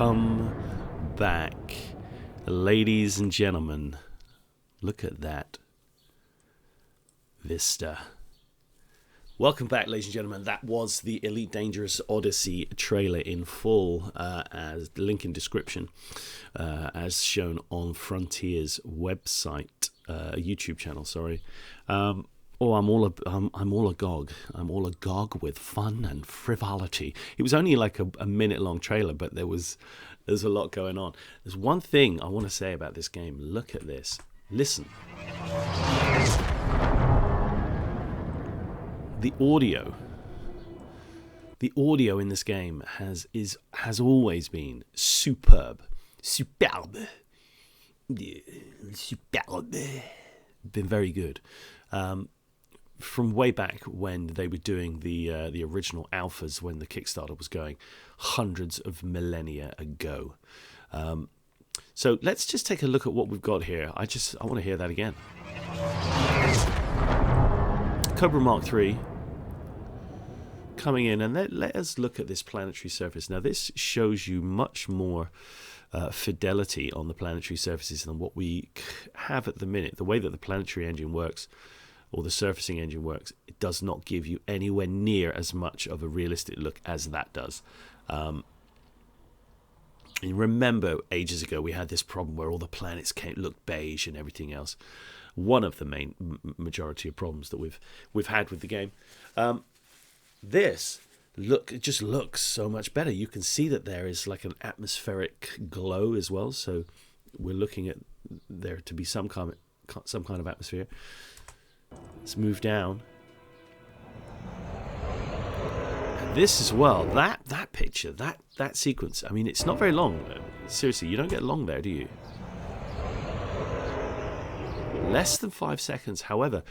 Welcome back, ladies and gentlemen. Look at that vista. Welcome back, ladies and gentlemen. That was the Elite Dangerous Odyssey trailer in full, as link in description, as shown on Frontier's website, YouTube channel. Sorry. I'm all agog. I'm all agog with fun and frivolity. It was only like a minute-long trailer, but there's a lot going on. There's one thing I want to say about this game. Look at this. Listen. The audio in this game has always been superb. Been very good. From way back when they were doing the original alphas, when the Kickstarter was going, hundreds of millennia ago. So let's just take a look at what we've got here. I want to hear that again. Cobra Mark III coming in, and let us look at this planetary surface. Now this shows you much more fidelity on the planetary surfaces than what we have at the minute. The way that the planetary engine works, or the surfacing engine works, it does not give you anywhere near as much of a realistic look as that does. And remember, ages ago we had this problem where all the planets looked beige and everything else. One of the main majority of problems that we've had with the game. It just looks so much better. You can see that there is like an atmospheric glow as well. So we're looking at there to be some kind of atmosphere. Let's move down. And this as well, that picture, that sequence, I mean, it's not very long. Seriously, you don't get long there, do you? Less than 5 seconds. However,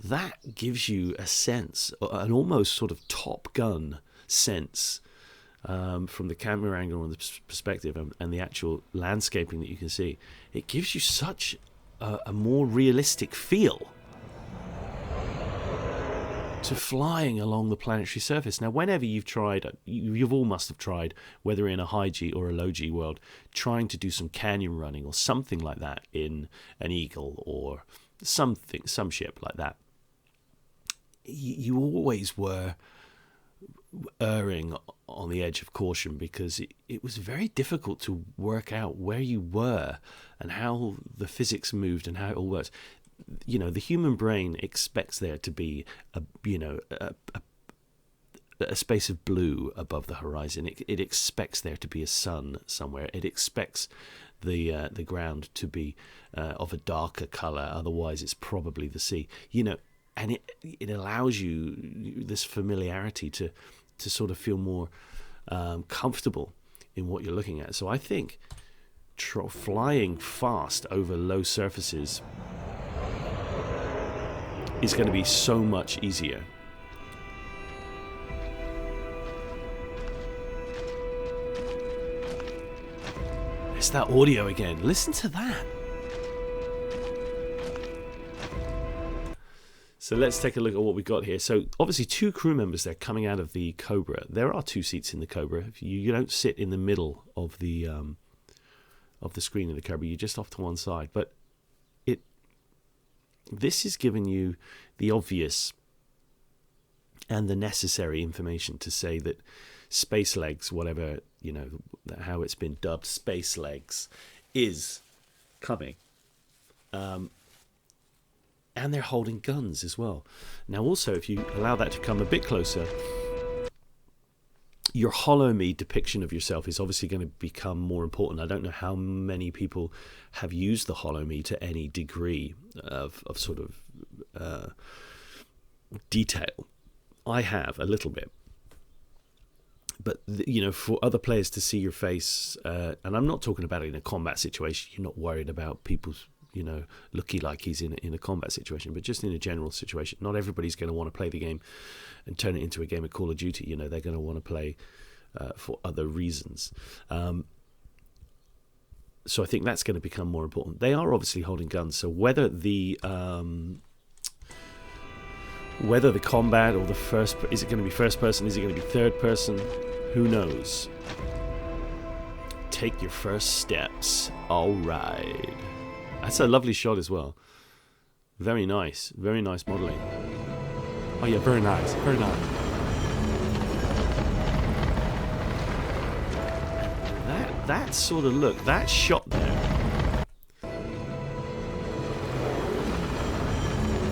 that gives you a sense, an almost sort of Top Gun sense, from the camera angle and the perspective and the actual landscaping that you can see. It gives you such a more realistic feel to flying along the planetary surface. Now, whenever you've tried, you've all must have tried, whether in a high G or a low G world, trying to do some canyon running or something like that in an Eagle or some ship like that. You always were erring on the edge of caution because it was very difficult to work out where you were and how the physics moved and how it all works. You know, the human brain expects there to be a space of blue above the horizon. It expects there to be a sun somewhere. It expects the ground to be of a darker color. Otherwise, it's probably the sea. You know, and it allows you this familiarity to sort of feel more comfortable in what you're looking at. So I think flying fast over low surfaces is going to be so much easier. It's that audio again. Listen to that. So let's take a look at what we got here. So obviously 2 crew members there coming out of the Cobra. There are 2 seats in the Cobra. You don't sit in the middle of the screen in the Cobra. You're just off to one side. But this is giving you the obvious and the necessary information to say that Space Legs, whatever, you know, how it's been dubbed, Space Legs, is coming. And they're holding guns as well. Now also, if you allow that to come a bit closer, your Hollow Me depiction of yourself is obviously going to become more important. I don't know how many people have used the Hollow Me to any degree of sort of detail. I have a little bit. But, you know, for other players to see your face, and I'm not talking about it in a combat situation. You're not worried about people, you know, looking like he's in a combat situation, but just in a general situation. Not everybody's going to want to play the game and turn it into a game of Call of Duty. You know, they're going to want to play for other reasons. So I think that's going to become more important. They are obviously holding guns, so whether the combat or is it going to be first person, is it going to be third person, who knows. take your first steps. All right. That's a lovely shot as well. Very nice modeling. Oh yeah, very nice, very nice. That sort of look, that shot there,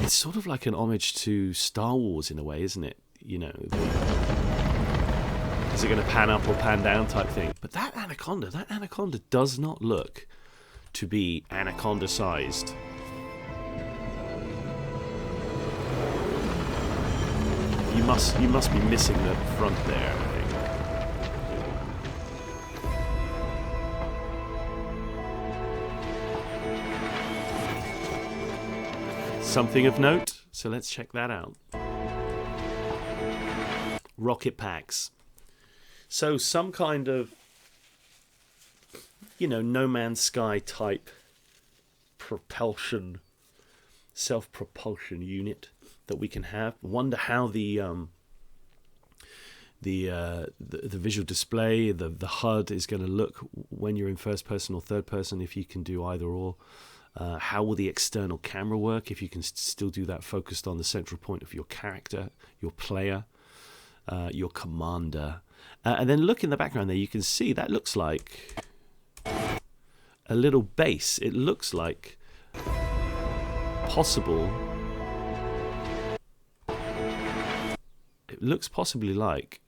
it's sort of like an homage to Star Wars in a way, isn't it? You know, is it going to pan up or pan down type thing? But that anaconda does not look to be anaconda sized. You must be missing the front there, I think. Something of note, so let's check that out. Rocket packs. So some kind of, you know, No Man's Sky type propulsion, self-propulsion unit that we can have. Wonder how the visual display, the HUD is going to look when you're in first person or third person, if you can do either or. How will the external camera work if you can still do that focused on the central point of your character, your player, your commander. And then look in the background there, you can see that looks like a little base. It looks like possible. It looks possibly like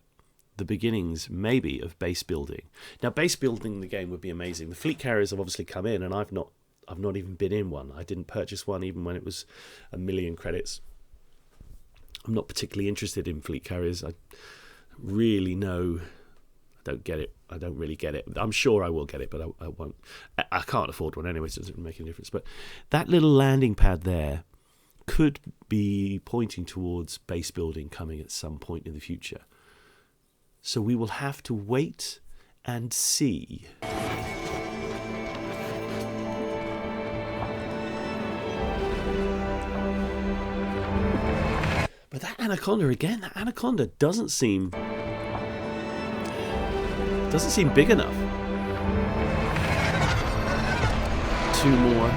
the beginnings, maybe, of base building. Now, base building in the game would be amazing. The fleet carriers have obviously come in, and I've not even been in one. I didn't purchase one even when it was 1 million credits. I'm not particularly interested in fleet carriers. I don't get it. I don't really get it. I'm sure I will get it, but I won't. I can't afford one anyway, so it doesn't make any difference. But that little landing pad there could be pointing towards base building coming at some point in the future. So we will have to wait and see. But that anaconda doesn't seem big enough. 2 more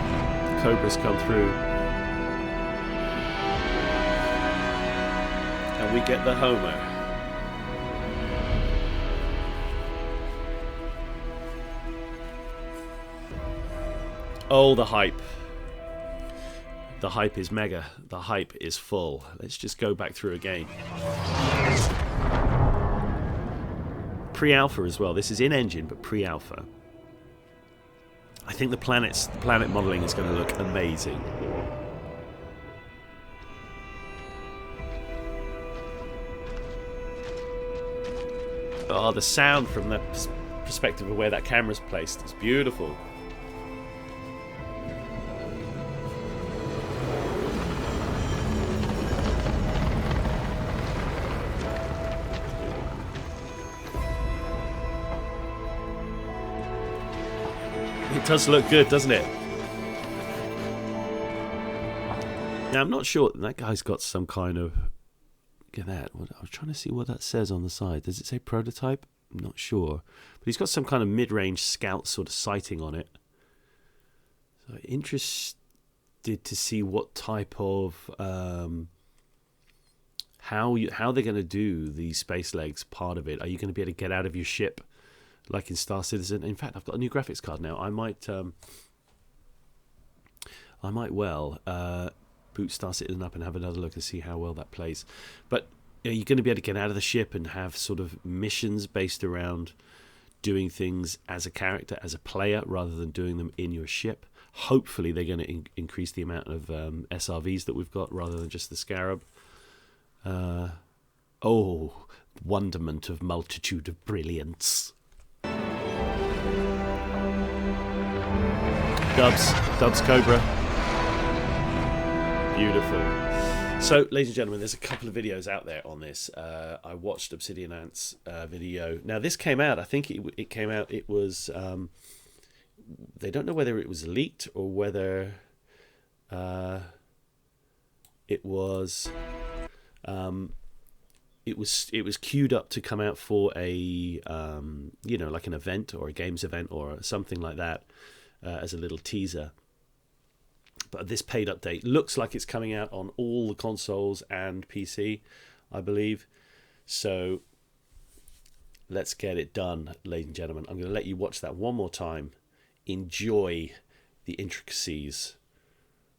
Cobras come through. And we get the Homer. Oh, the hype. The hype is mega. The hype is full. Let's just go back through again. Pre-alpha as well. This is in-engine, but pre-alpha. I think the planet modelling is going to look amazing. Oh, the sound from the perspective of where that camera's placed is beautiful. It does look good, doesn't it? Now, I'm not sure. That guy's got some kind of... Look at that. I was trying to see what that says on the side. Does it say prototype? I'm not sure. But he's got some kind of mid-range scout sort of sighting on it. So interested to see what type of... how they're going to do the space legs part of it. Are you going to be able to get out of your ship like in Star Citizen? In fact, I've got a new graphics card now. I might well boot Star Citizen up and have another look and see how well that plays. But are you going to be able to get out of the ship and have sort of missions based around doing things as a character, as a player, rather than doing them in your ship? Hopefully they're going to increase the amount of SRVs that we've got rather than just the Scarab. Oh, wonderment of multitude of brilliance. Dubs Cobra. Beautiful. So, ladies and gentlemen, there's a couple of videos out there on this. I watched Obsidian Ant's video. Now, this came out, I think it came out, it was, they don't know whether it was leaked or whether it was it was queued up to come out for a like an event or a games event or something like that, as a little teaser. But this paid update looks like it's coming out on all the consoles and PC, I believe. So let's get it done, ladies and gentlemen. I'm going to let you watch that one more time. Enjoy the intricacies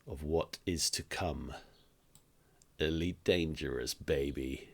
of what is to come. Elite Dangerous, baby.